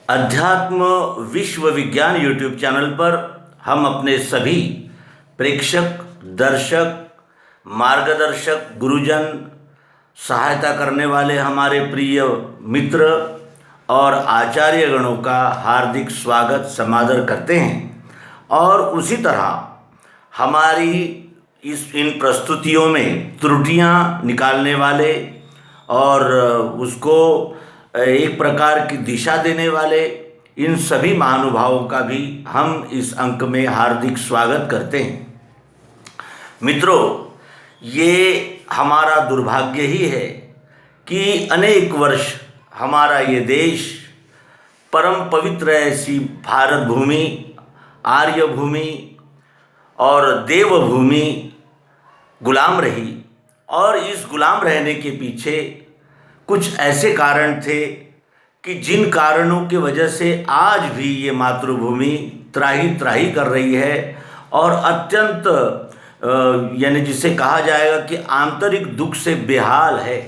अध्यात्म विश्व विज्ञान यूट्यूब चैनल पर हम अपने सभी प्रेक्षक, दर्शक, मार्गदर्शक, गुरुजन, सहायता करने वाले हमारे प्रिय मित्र और आचार्य गणों का हार्दिक स्वागत समादर करते हैं। और उसी तरह हमारी इन प्रस्तुतियों में त्रुटियां निकालने वाले और उसको एक प्रकार की दिशा देने वाले इन सभी महानुभावों का भी हम इस अंक में हार्दिक स्वागत करते हैं। मित्रों, ये हमारा दुर्भाग्य ही है कि अनेक वर्ष हमारा ये देश परम पवित्र ऐसी भारत भूमि, आर्य भूमि और देव भूमि गुलाम रही। और इस गुलाम रहने के पीछे कुछ ऐसे कारण थे कि जिन कारणों की वजह से आज भी ये मातृभूमि त्राही त्राही कर रही है और अत्यंत यानी जिसे कहा जाएगा कि आंतरिक दुख से बेहाल है।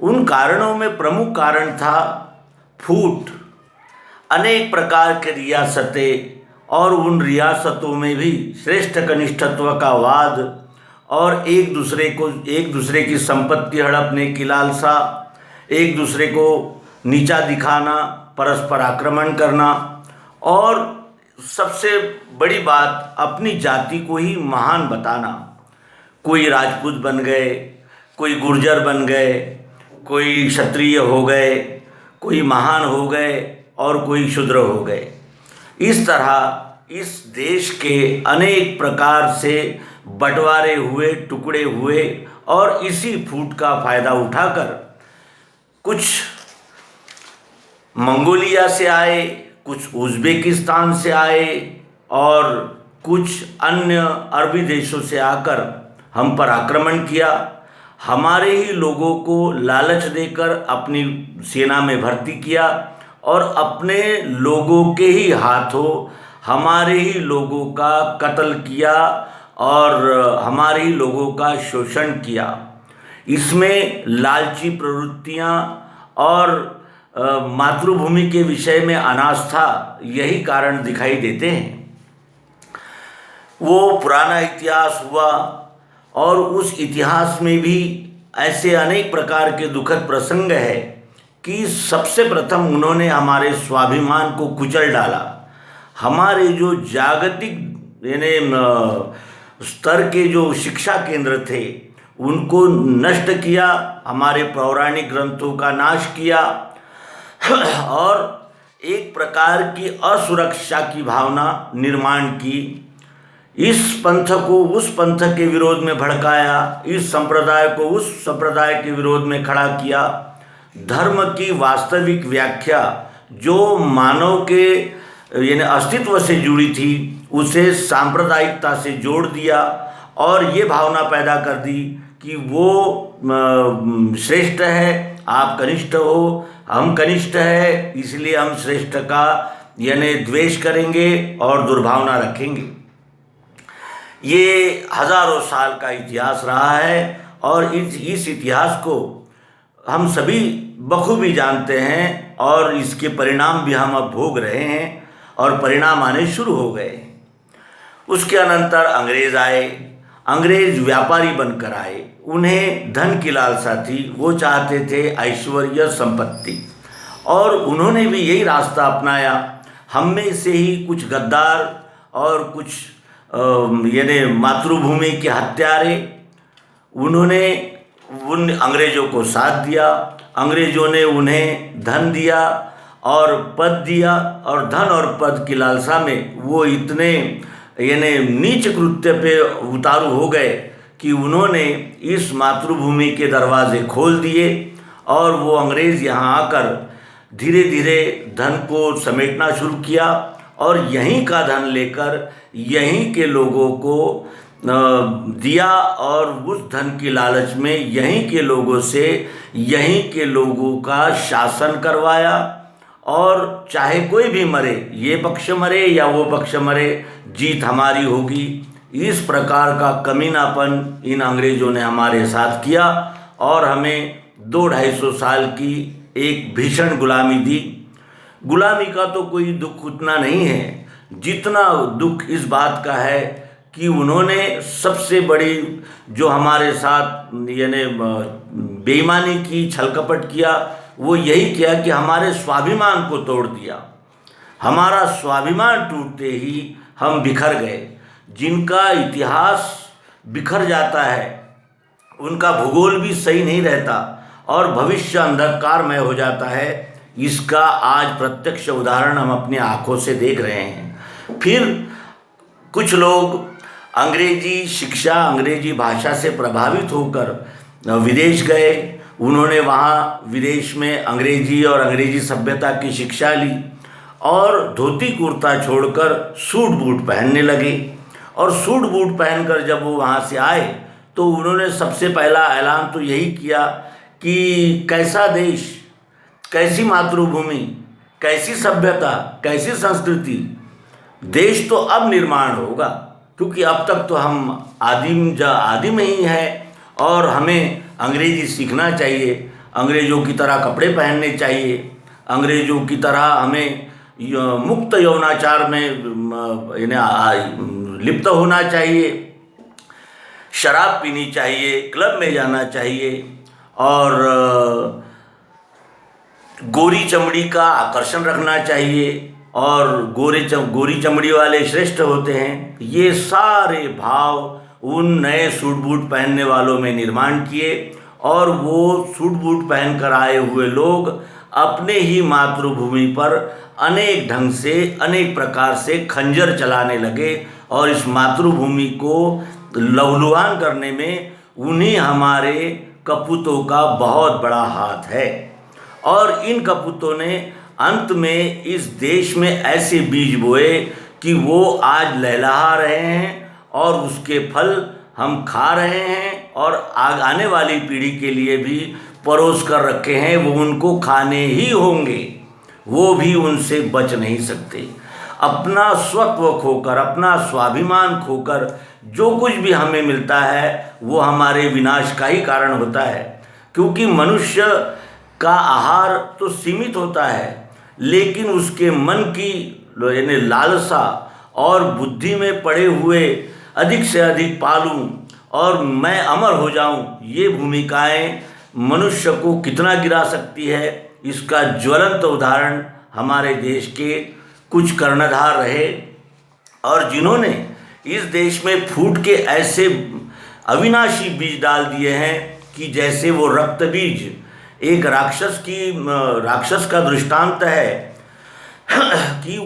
उन कारणों में प्रमुख कारण था फूट, अनेक प्रकार के रियासतें और उन रियासतों में भी श्रेष्ठ कनिष्ठत्व का वाद और एक दूसरे की संपत्ति हड़पने की लालसा, एक दूसरे को नीचा दिखाना, परस्पर आक्रमण करना और सबसे बड़ी बात अपनी जाति को ही महान बताना। कोई राजपूत बन गए, कोई गुर्जर बन गए, कोई क्षत्रिय हो गए, कोई महान हो गए और कोई शूद्र हो गए। इस तरह इस देश के अनेक प्रकार से बंटवारे हुए, टुकड़े हुए और इसी फूट का फायदा उठाकर कुछ मंगोलिया से आए, कुछ उज़्बेकिस्तान से आए और कुछ अन्य अरबी देशों से आकर हम पर आक्रमण किया। हमारे ही लोगों को लालच देकर अपनी सेना में भर्ती किया और अपने लोगों के ही हाथों हमारे ही लोगों का कत्ल किया और हमारे ही लोगों का शोषण किया। इसमें लालची प्रवृत्तियां और मातृभूमि के विषय में अनास्था यही कारण दिखाई देते हैं। वो पुराना इतिहास हुआ और उस इतिहास में भी ऐसे अनेक प्रकार के दुखद प्रसंग है कि सबसे प्रथम उन्होंने हमारे स्वाभिमान को कुचल डाला। हमारे जो जागतिक स्तर के जो शिक्षा केंद्र थे उनको नष्ट किया, हमारे पौराणिक ग्रंथों का नाश किया और एक प्रकार की असुरक्षा की भावना निर्माण की। इस पंथ को उस पंथ के विरोध में भड़काया, इस संप्रदाय को उस संप्रदाय के विरोध में खड़ा किया। धर्म की वास्तविक व्याख्या जो मानव के यानी अस्तित्व से जुड़ी थी उसे सांप्रदायिकता से जोड़ दिया और ये भावना पैदा कर दी कि वो श्रेष्ठ है, आप कनिष्ठ हो, हम कनिष्ठ है, इसलिए हम श्रेष्ठ का यानी द्वेष करेंगे और दुर्भावना रखेंगे। ये हजारों साल का इतिहास रहा है और इस इतिहास को हम सभी बखूबी जानते हैं और इसके परिणाम भी हम अब भोग रहे हैं और परिणाम आने शुरू हो गए। उसके अनंतर अंग्रेज आए। अंग्रेज व्यापारी बनकर आए। उन्हें धन की लालसा थी, वो चाहते थे ऐश्वर्य, संपत्ति और उन्होंने भी यही रास्ता अपनाया। हम में से ही कुछ गद्दार और कुछ यानी मातृभूमि के हत्यारे, उन्होंने उन अंग्रेज़ों को साथ दिया। अंग्रेज़ों ने उन्हें धन दिया और पद दिया और धन और पद की लालसा में वो इतने यानी नीच कृत्य पे उतारू हो गए कि उन्होंने इस मातृभूमि के दरवाजे खोल दिए और वो अंग्रेज़ यहाँ आकर धीरे धीरे धन को समेटना शुरू किया और यहीं का धन लेकर यहीं के लोगों को दिया और उस धन की लालच में यहीं के लोगों से यहीं के लोगों का शासन करवाया। और चाहे कोई भी मरे, ये पक्ष मरे या वो पक्ष मरे, जीत हमारी होगी। इस प्रकार का कमीनापन इन अंग्रेज़ों ने हमारे साथ किया और हमें 200-250 साल की एक भीषण गुलामी दी। गुलामी का तो कोई दुख उतना नहीं है जितना दुख इस बात का है कि उन्होंने सबसे बड़ी जो हमारे साथ यानी बेईमानी की, छलकपट किया, वो यही किया कि हमारे स्वाभिमान को तोड़ दिया। हमारा स्वाभिमान टूटते ही हम बिखर गए। जिनका इतिहास बिखर जाता है उनका भूगोल भी सही नहीं रहता और भविष्य अंधकारमय हो जाता है। इसका आज प्रत्यक्ष उदाहरण हम अपनी आंखों से देख रहे हैं। फिर कुछ लोग अंग्रेजी शिक्षा, अंग्रेजी भाषा से प्रभावित होकर विदेश गए। उन्होंने वहाँ विदेश में अंग्रेजी और अंग्रेजी सभ्यता की शिक्षा ली और धोती कुर्ता छोड़कर सूट बूट पहनने लगे। और सूट बूट पहनकर जब वो वहाँ से आए तो उन्होंने सबसे पहला ऐलान तो यही किया कि कैसा देश, कैसी मातृभूमि, कैसी सभ्यता, कैसी संस्कृति। देश तो अब निर्माण होगा, क्योंकि अब तक तो हम आदिम ही हैं और हमें अंग्रेजी सीखना चाहिए, अंग्रेज़ों की तरह कपड़े पहनने चाहिए, अंग्रेज़ों की तरह हमें मुक्त यौनाचार में लिप्त होना चाहिए, शराब पीनी चाहिए, क्लब में जाना चाहिए और गोरी चमड़ी का आकर्षण रखना चाहिए और गोरी चमड़ी वाले श्रेष्ठ होते हैं। ये सारे भाव उन नए सूट बूट पहनने वालों में निर्माण किए और वो सूट बूट पहनकर आए हुए लोग अपने ही मातृभूमि पर अनेक ढंग से, अनेक प्रकार से खंजर चलाने लगे और इस मातृभूमि को लहूलुहान करने में उन्हीं हमारे कपूतों का बहुत बड़ा हाथ है। और इन कपूतों ने अंत में इस देश में ऐसे बीज बोए कि वो आज लहलहा रहे हैं और उसके फल हम खा रहे हैं और आने वाली पीढ़ी के लिए भी परोस कर रखे हैं। वो उनको खाने ही होंगे, वो भी उनसे बच नहीं सकते। अपना स्वत्व खोकर, अपना स्वाभिमान खोकर जो कुछ भी हमें मिलता है वो हमारे विनाश का ही कारण होता है। क्योंकि मनुष्य का आहार तो सीमित होता है, लेकिन उसके मन की यानी लालसा और बुद्धि में पड़े हुए अधिक से अधिक पालूं और मैं अमर हो जाऊं, ये भूमिकाएं मनुष्य को कितना गिरा सकती है, इसका ज्वलंत उदाहरण हमारे देश के कुछ कर्णधार रहे और जिन्होंने इस देश में फूट के ऐसे अविनाशी बीज डाल दिए हैं कि जैसे वो रक्त बीज एक राक्षस का दृष्टांत है कि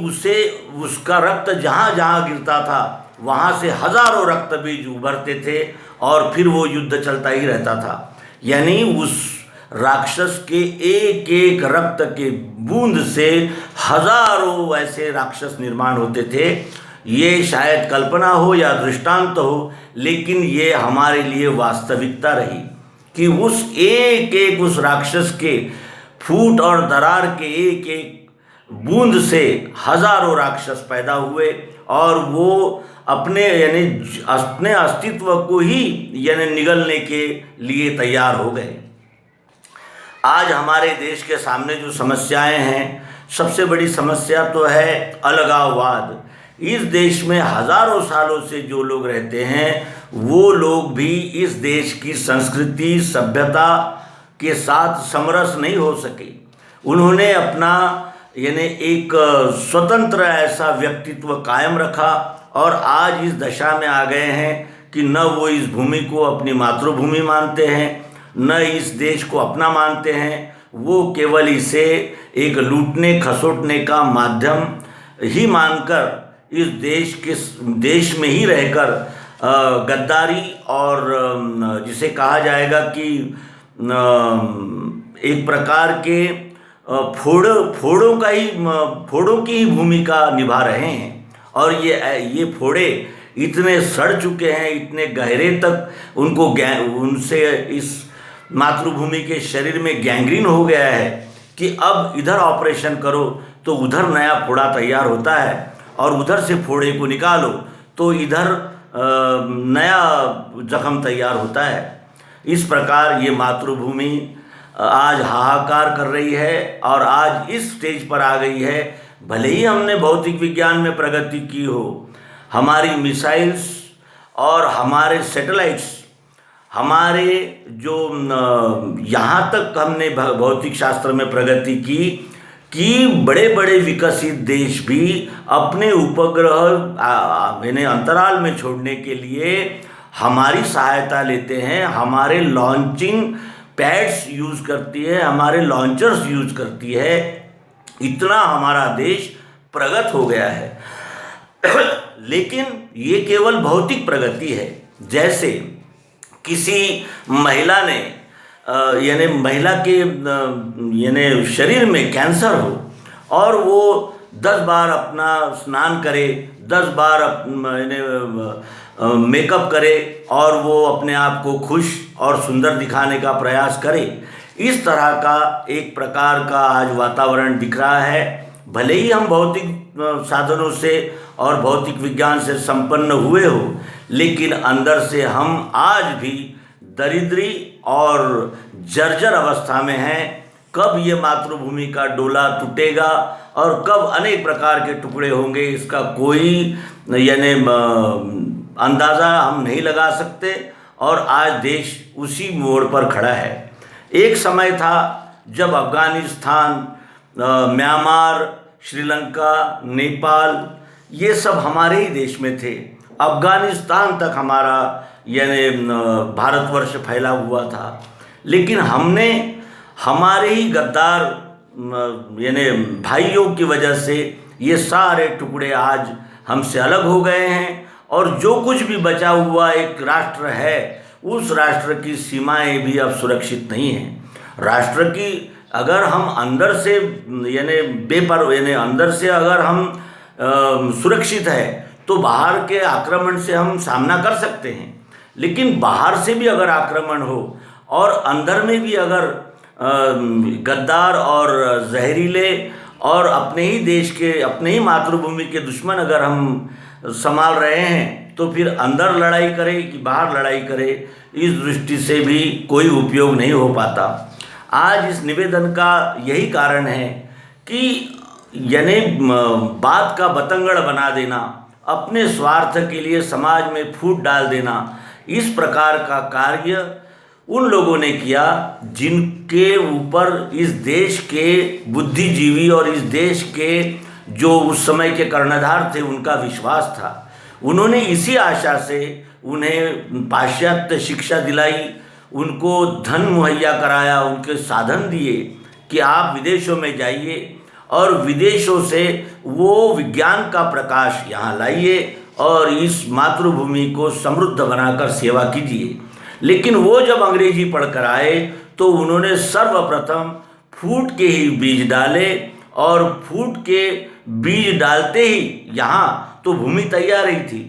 उसका रक्त जहाँ जहाँ गिरता था वहाँ से हजारों रक्त बीज उभरते थे और फिर वो युद्ध चलता ही रहता था। यानी उस राक्षस के एक एक रक्त के बूंद से हजारों ऐसे राक्षस निर्माण होते थे। ये शायद कल्पना हो या दृष्टांत हो, लेकिन ये हमारे लिए वास्तविकता रही कि उस राक्षस के फूट और दरार के एक एक बूंद से हजारों राक्षस पैदा हुए और वो अपने अस्तित्व को ही निगलने के लिए तैयार हो गए। आज हमारे देश के सामने जो समस्याएं हैं, सबसे बड़ी समस्या तो है अलगाववाद। इस देश में हजारों सालों से जो लोग रहते हैं वो लोग भी इस देश की संस्कृति, सभ्यता के साथ समरस नहीं हो सके। उन्होंने अपना एक स्वतंत्र ऐसा व्यक्तित्व कायम रखा और आज इस दशा में आ गए हैं कि न वो इस भूमि को अपनी मातृभूमि मानते हैं, न इस देश को अपना मानते हैं। वो केवल इसे एक लूटने खसोटने का माध्यम ही मानकर इस देश में ही रहकर गद्दारी और जिसे कहा जाएगा कि एक प्रकार के फोड़ों की ही भूमिका निभा रहे हैं। और ये फोड़े इतने सड़ चुके हैं, इतने गहरे तक उनसे इस मातृभूमि के शरीर में गैंग्रीन हो गया है कि अब इधर ऑपरेशन करो तो उधर नया फोड़ा तैयार होता है और उधर से फोड़े को निकालो तो इधर नया जख्म तैयार होता है। इस प्रकार ये मातृभूमि आज हाहाकार कर रही है और आज इस स्टेज पर आ गई है। भले ही हमने भौतिक विज्ञान में प्रगति की हो, हमारी मिसाइल्स और हमारे सैटेलाइट्स, हमारे जो यहाँ तक हमने भौतिक शास्त्र में प्रगति की कि बड़े बड़े विकसित देश भी अपने उपग्रह इन्हें अंतराल में छोड़ने के लिए हमारी सहायता लेते हैं, हमारे लॉन्चिंग पैड्स यूज़ करती है, हमारे लॉन्चर्स यूज़ करती है। इतना हमारा देश प्रगत हो गया है। लेकिन ये केवल भौतिक प्रगति है। जैसे किसी महिला ने यानी महिला के यानी शरीर में कैंसर हो और वो 10 बार अपना स्नान करे, 10 बार मेकअप करे और वो अपने आप को खुश और सुंदर दिखाने का प्रयास करे, इस तरह का एक प्रकार का आज वातावरण दिख रहा है। भले ही हम भौतिक साधनों से और भौतिक विज्ञान से संपन्न हुए हो, लेकिन अंदर से हम आज भी दरिद्री और जर्जर अवस्था में हैं। कब ये मातृभूमि का डोला टूटेगा और कब अनेक प्रकार के टुकड़े होंगे, इसका कोई यानी अंदाज़ा हम नहीं लगा सकते। और आज देश उसी मोड़ पर खड़ा है। एक समय था जब अफ़गानिस्तान, म्यांमार, श्रीलंका, नेपाल, ये सब हमारे ही देश में थे। अफ़गानिस्तान तक हमारा यानी भारतवर्ष फैला हुआ था, लेकिन हमने हमारे ही गद्दार यानी भाइयों की वजह से ये सारे टुकड़े आज हमसे अलग हो गए हैं। और जो कुछ भी बचा हुआ एक राष्ट्र है, उस राष्ट्र की सीमाएं भी अब सुरक्षित नहीं हैं। राष्ट्र की अगर हम अंदर से यानी अंदर से अगर हम सुरक्षित है तो बाहर के आक्रमण से हम सामना कर सकते हैं, लेकिन बाहर से भी अगर आक्रमण हो और अंदर में भी अगर गद्दार और जहरीले और अपने ही देश के, अपने ही मातृभूमि के दुश्मन अगर हम संभाल रहे हैं, तो फिर अंदर लड़ाई करे कि बाहर लड़ाई करे, इस दृष्टि से भी कोई उपयोग नहीं हो पाता। आज इस निवेदन का यही कारण है कि यानी बात का बतंगड़ बना देना, अपने स्वार्थ के लिए समाज में फूट डाल देना, इस प्रकार का कार्य उन लोगों ने किया जिनके ऊपर इस देश के बुद्धिजीवी और इस देश के जो उस समय के कर्णधार थे उनका विश्वास था। उन्होंने इसी आशा से उन्हें पाश्चात्य शिक्षा दिलाई, उनको धन मुहैया कराया, उनके साधन दिए कि आप विदेशों में जाइए और विदेशों से वो विज्ञान का प्रकाश यहाँ लाइए और इस मातृभूमि को समृद्ध बनाकर सेवा कीजिए। लेकिन वो जब अंग्रेजी पढ़कर आए तो उन्होंने सर्वप्रथम फूट के ही बीज डाले और फूट के बीज डालते ही यहाँ तो भूमि तैयार ही थी।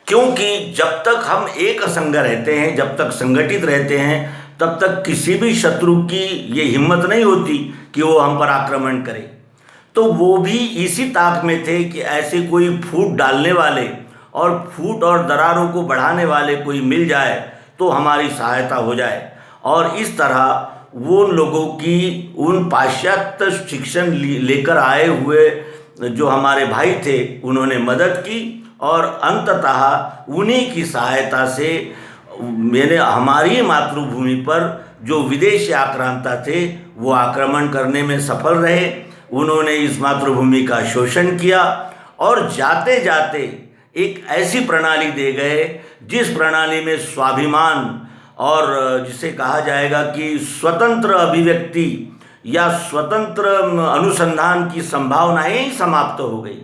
क्योंकि जब तक हम एक संग रहते हैं, जब तक संगठित रहते हैं, तब तक किसी भी शत्रु की ये हिम्मत नहीं होती कि वो हम पर आक्रमण करे। तो वो भी इसी ताक में थे कि ऐसे कोई फूट डालने वाले और फूट और दरारों को बढ़ाने वाले कोई मिल जाए तो हमारी सहायता हो जाए। और इस तरह वो लोगों की उन पाश्चात्य शिक्षण लेकर आए हुए जो हमारे भाई थे, उन्होंने मदद की और अंततः उन्हीं की सहायता से हमारी मातृभूमि पर जो विदेशी आक्रांता थे वो आक्रमण करने में सफल रहे। उन्होंने इस मातृभूमि का शोषण किया और जाते जाते एक ऐसी प्रणाली दे गए जिस प्रणाली में स्वाभिमान और जिसे कहा जाएगा कि स्वतंत्र अभिव्यक्ति या स्वतंत्र अनुसंधान की संभावनाएं ही समाप्त हो गई।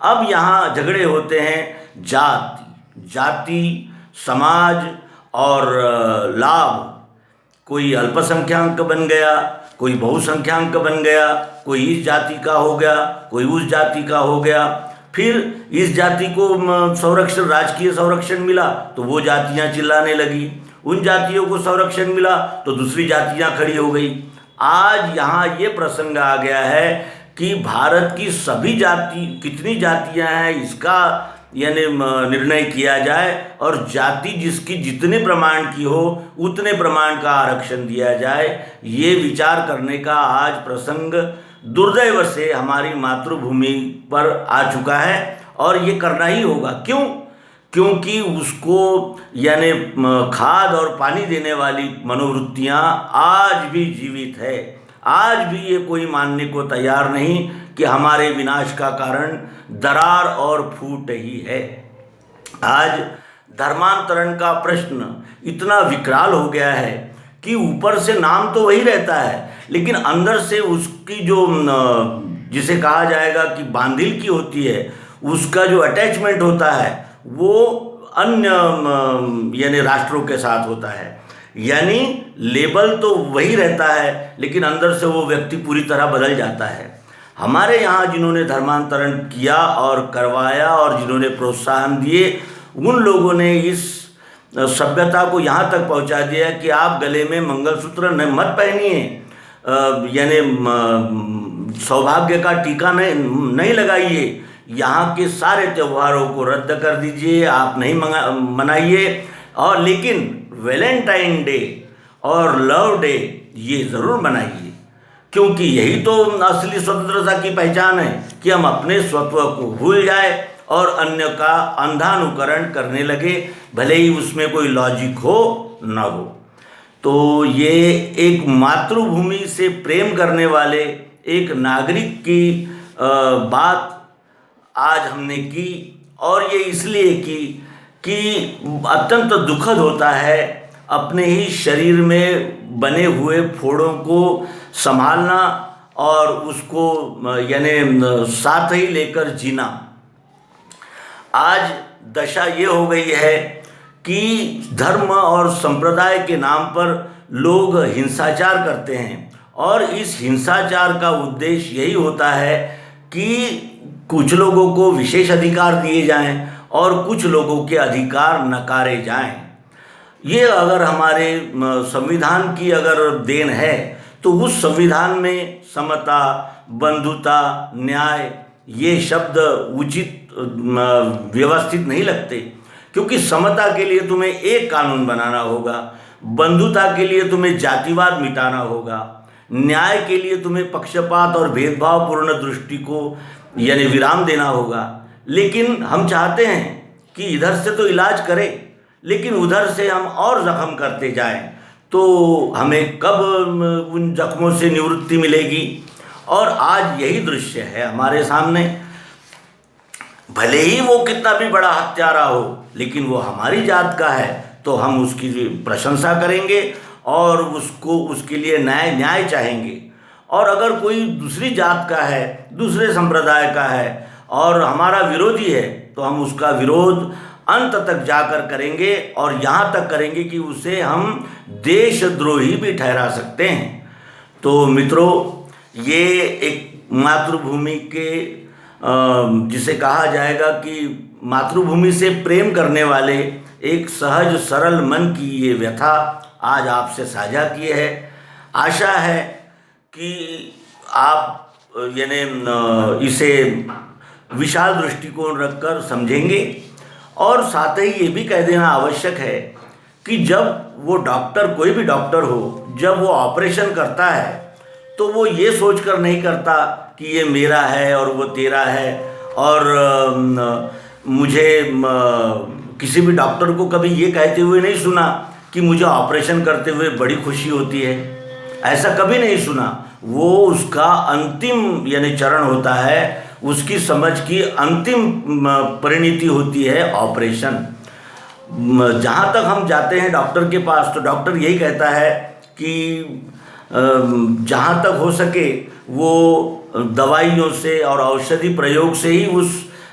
अब यहाँ झगड़े होते हैं जाति, समाज और लाभ। कोई अल्पसंख्याक बन गया, कोई बहुसंख्याक बन गया, कोई इस जाति का हो गया, कोई उस जाति का हो गया। फिर इस जाति को संरक्षण, राजकीय संरक्षण मिला तो वो जातियां चिल्लाने लगी, उन जातियों को संरक्षण मिला तो दूसरी जातियां खड़ी हो गई। आज यहाँ ये प्रसंग आ गया है कि भारत की सभी जाति, कितनी जातियां हैं इसका यानी निर्णय किया जाए और जाति जिसकी जितने प्रमाण की हो उतने प्रमाण का आरक्षण दिया जाए। ये विचार करने का आज प्रसंग दुर्दैव से हमारी मातृभूमि पर आ चुका है और ये करना ही होगा। क्यों? क्योंकि उसको यानी खाद और पानी देने वाली मनोवृत्तियाँ आज भी जीवित है। आज भी ये कोई मानने को तैयार नहीं कि हमारे विनाश का कारण दरार और फूट ही है। आज धर्मांतरण का प्रश्न इतना विकराल हो गया है कि ऊपर से नाम तो वही रहता है, लेकिन अंदर से उसकी जो जिसे कहा जाएगा कि बांधिल की होती है, उसका जो अटैचमेंट होता है वो अन्य यानी राष्ट्रों के साथ होता है। यानी लेबल तो वही रहता है, लेकिन अंदर से वो व्यक्ति पूरी तरह बदल जाता है। हमारे यहाँ जिन्होंने धर्मांतरण किया और करवाया और जिन्होंने प्रोत्साहन दिए, उन लोगों ने इस सभ्यता को यहाँ तक पहुँचा दिया कि आप गले में मंगलसूत्र मत पहनिए, यानी सौभाग्य का टीका नहीं लगाइए, यहाँ के सारे त्योहारों को रद्द कर दीजिए, आप नहीं मनाइए, और लेकिन वैलेंटाइन डे और लव डे ये ज़रूर मनाइए, क्योंकि यही तो असली स्वतंत्रता की पहचान है कि हम अपने स्वत्व को भूल जाए और अन्य का अंधानुकरण करने लगे, भले ही उसमें कोई लॉजिक हो ना हो। तो ये एक मातृभूमि से प्रेम करने वाले एक नागरिक की बात आज हमने की, और ये इसलिए की कि अत्यंत दुखद होता है अपने ही शरीर में बने हुए फोड़ों को संभालना और उसको यानी साथ ही लेकर जीना। आज दशा ये हो गई है कि धर्म और संप्रदाय के नाम पर लोग हिंसाचार करते हैं, और इस हिंसाचार का उद्देश्य यही होता है कि कुछ लोगों को विशेष अधिकार दिए जाएं और कुछ लोगों के अधिकार नकारे जाएं। ये अगर हमारे संविधान की अगर देन है तो उस संविधान में समता, बंधुता, न्याय ये शब्द उचित व्यवस्थित नहीं लगते, क्योंकि समता के लिए तुम्हें एक कानून बनाना होगा, बंधुता के लिए तुम्हें जातिवाद मिटाना होगा, न्याय के लिए तुम्हें पक्षपात और भेदभावपूर्ण दृष्टि को यानी विराम देना होगा। लेकिन हम चाहते हैं कि इधर से तो इलाज करें, लेकिन उधर से हम और जख्म करते जाएं, तो हमें कब उन जख्मों से निवृत्ति मिलेगी? और आज यही दृश्य है हमारे सामने। भले ही वो कितना भी बड़ा हत्यारा हो, लेकिन वो हमारी जात का है तो हम उसकी प्रशंसा करेंगे और उसको उसके लिए न्याय चाहेंगे। और अगर कोई दूसरी जात का है, दूसरे संप्रदाय का है और हमारा विरोधी है, तो हम उसका विरोध अंत तक जाकर करेंगे, और यहाँ तक करेंगे कि उसे हम देशद्रोही भी ठहरा सकते हैं। तो मित्रों, ये एक मातृभूमि के जिसे कहा जाएगा कि मातृभूमि से प्रेम करने वाले एक सहज सरल मन की ये व्यथा आज आपसे साझा की है। आशा है कि आप यानी इसे विशाल दृष्टिकोण रखकर समझेंगे, और साथ ही ये भी कह देना आवश्यक है कि जब वो डॉक्टर, कोई भी डॉक्टर हो, जब वो ऑपरेशन करता है तो वो ये सोचकर नहीं करता कि ये मेरा है और वो तेरा है। और मुझे किसी भी डॉक्टर को कभी ये कहते हुए नहीं सुना कि मुझे ऑपरेशन करते हुए बड़ी खुशी होती है, ऐसा कभी नहीं सुना। वो उसका अंतिम यानी चरण होता है, उसकी समझ की अंतिम परिणति होती है ऑपरेशन। जहाँ तक हम जाते हैं डॉक्टर के पास, तो डॉक्टर यही कहता है कि जहाँ तक हो सके वो दवाइयों से और औषधि प्रयोग से ही उस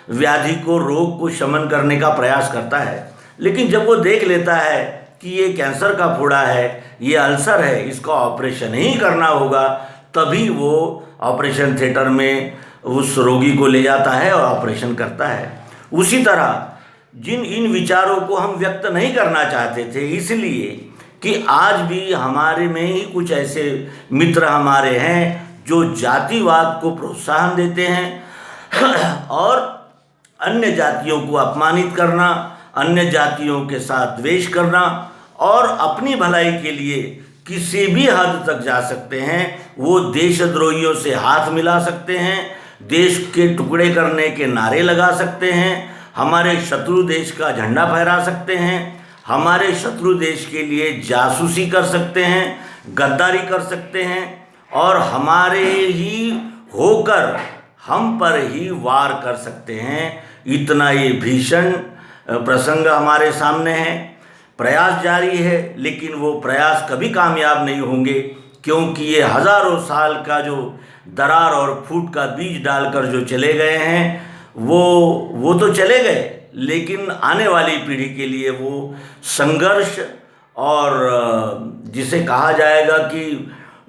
व्याधि को, रोग को शमन करने का प्रयास करता है। लेकिन जब वो देख लेता है कि ये कैंसर का फोड़ा है, ये अल्सर है, इसका ऑपरेशन ही करना होगा, तभी वो ऑपरेशन थिएटर में उस रोगी को ले जाता है और ऑपरेशन करता है। उसी तरह इन विचारों को हम व्यक्त नहीं करना चाहते थे, इसलिए कि आज भी हमारे में ही कुछ ऐसे मित्र हमारे हैं जो जातिवाद को प्रोत्साहन देते हैं और अन्य जातियों को अपमानित करना, अन्य जातियों के साथ द्वेष करना और अपनी भलाई के लिए किसी भी हद तक जा सकते हैं। वो देशद्रोहियों से हाथ मिला सकते हैं, देश के टुकड़े करने के नारे लगा सकते हैं, हमारे शत्रु देश का झंडा फहरा सकते हैं, हमारे शत्रु देश के लिए जासूसी कर सकते हैं, गद्दारी कर सकते हैं और हमारे ही होकर हम पर ही वार कर सकते हैं। इतना ये भीषण प्रसंग हमारे सामने है। प्रयास जारी है, लेकिन वो प्रयास कभी कामयाब नहीं होंगे, क्योंकि ये हजारों साल का जो दरार और फूट का बीज डालकर जो चले गए हैं वो तो चले गए, लेकिन आने वाली पीढ़ी के लिए वो संघर्ष और जिसे कहा जाएगा कि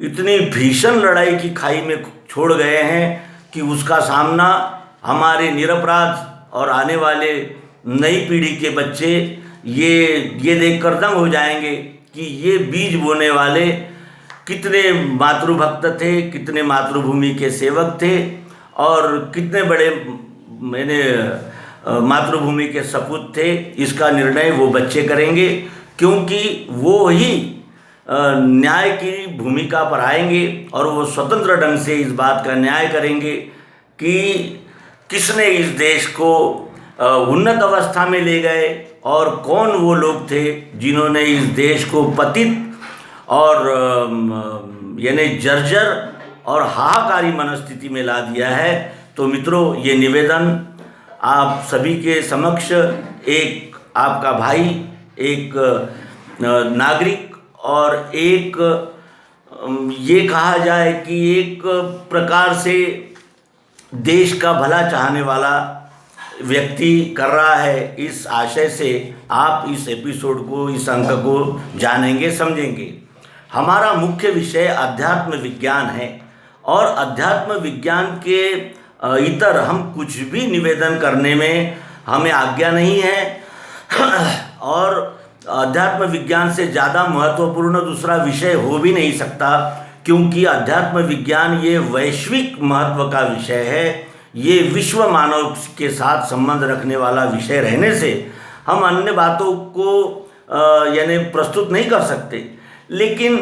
इतनी भीषण लड़ाई की खाई में छोड़ गए हैं कि उसका सामना हमारे निरपराध और आने वाले नई पीढ़ी के बच्चे ये देखकर दंग हो जाएंगे कि ये बीज बोने वाले कितने मातृभक्त थे, कितने मातृभूमि के सेवक थे और कितने बड़े मातृभूमि के सपूत थे। इसका निर्णय वो बच्चे करेंगे, क्योंकि वो ही न्याय की भूमिका पर आएंगे और वो स्वतंत्र ढंग से इस बात का न्याय करेंगे कि किसने इस देश को उन्नत अवस्था में ले गए और कौन वो लोग थे जिन्होंने इस देश को पतित और यानी जर्जर और हाहाकारी मनस्थिति में ला दिया है। तो मित्रों, ये निवेदन आप सभी के समक्ष एक आपका भाई, एक नागरिक और एक ये कहा जाए कि एक प्रकार से देश का भला चाहने वाला व्यक्ति कर रहा है। इस आशय से आप इस एपिसोड को, इस अंक को जानेंगे, समझेंगे। हमारा मुख्य विषय अध्यात्म विज्ञान है और अध्यात्म विज्ञान के इतर हम कुछ भी निवेदन करने में हमें आज्ञा नहीं है और अध्यात्म विज्ञान से ज़्यादा महत्वपूर्ण दूसरा विषय हो भी नहीं सकता, क्योंकि अध्यात्म विज्ञान ये वैश्विक महत्व का विषय है। ये विश्व मानव के साथ संबंध रखने वाला विषय रहने से हम अन्य बातों को यानी प्रस्तुत नहीं कर सकते। लेकिन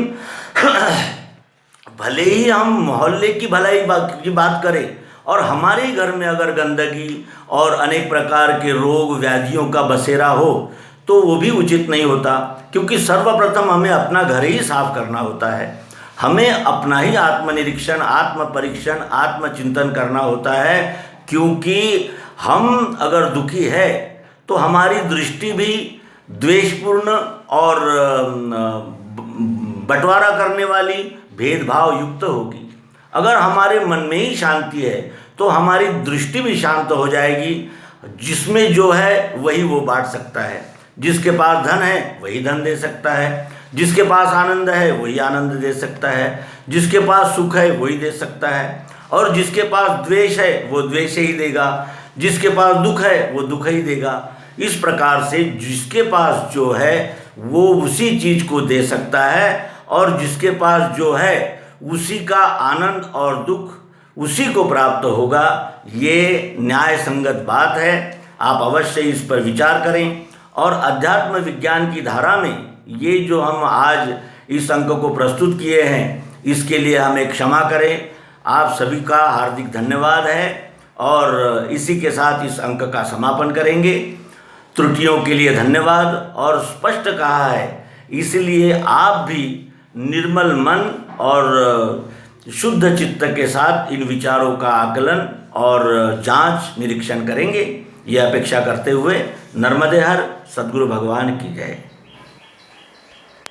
भले ही हम मोहल्ले की भलाई की बात करें और हमारे घर में अगर गंदगी और अनेक प्रकार के रोग व्याधियों का बसेरा हो तो वो भी उचित नहीं होता, क्योंकि सर्वप्रथम हमें अपना घर ही साफ करना होता है। हमें अपना ही आत्मनिरीक्षण, आत्म परीक्षण, आत्मचिंतन करना होता है, क्योंकि हम अगर दुखी है तो हमारी दृष्टि भी द्वेषपूर्ण और बंटवारा करने वाली, भेदभाव युक्त होगी। अगर हमारे मन में ही शांति है तो हमारी दृष्टि भी शांत हो जाएगी। जिसमें जो है वही वो बांट सकता है। जिसके पास धन है वही धन दे सकता है, जिसके पास आनंद है वही आनंद दे सकता है, जिसके पास सुख है वही दे सकता है, और जिसके पास द्वेष है वो द्वेष ही देगा, जिसके पास दुख है वो दुख ही देगा। इस प्रकार से जिसके पास जो है वो उसी चीज़ को दे सकता है और जिसके पास जो है उसी का आनंद और दुख उसी को प्राप्त होगा। ये न्याय संगत बात है। आप अवश्य इस पर विचार करें और अध्यात्म विज्ञान की धारा में ये जो हम आज इस अंक को प्रस्तुत किए हैं इसके लिए हमें क्षमा करें। आप सभी का हार्दिक धन्यवाद है और इसी के साथ इस अंक का समापन करेंगे। त्रुटियों के लिए धन्यवाद और स्पष्ट कहा है, इसलिए आप भी निर्मल मन और शुद्ध चित्त के साथ इन विचारों का आकलन और जांच निरीक्षण करेंगे। ये अपेक्षा करते हुए नर्मदे हर सद्गुरु भगवान की जय।